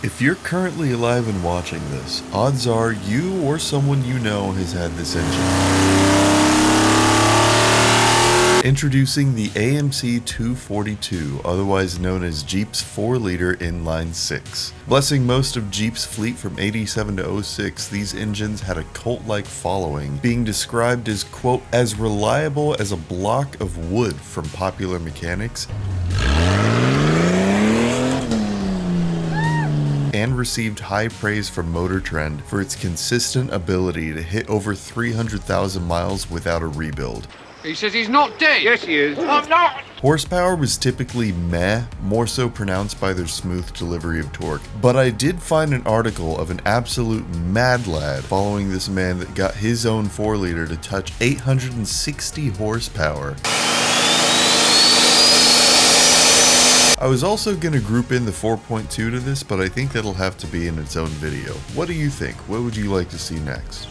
If you're currently alive and watching this, odds are you or someone you know has had this engine. Introducing the AMC 242, otherwise known as Jeep's 4-liter inline 6. Blessing most of Jeep's fleet from 87 to 06, these engines had a cult-like following, being described as, quote, as reliable as a block of wood from Popular Mechanics, and received high praise from Motor Trend for its consistent ability to hit over 300,000 miles without a rebuild. He says he's not dead. Yes, he is. I'm not. Horsepower was typically meh, more so pronounced by their smooth delivery of torque. But I did find an article of an absolute mad lad following this man that got his own 4-liter to touch 860 horsepower. I was also going to group in the 4.2 to this, but I think that'll have to be in its own video. What do you think? What would you like to see next?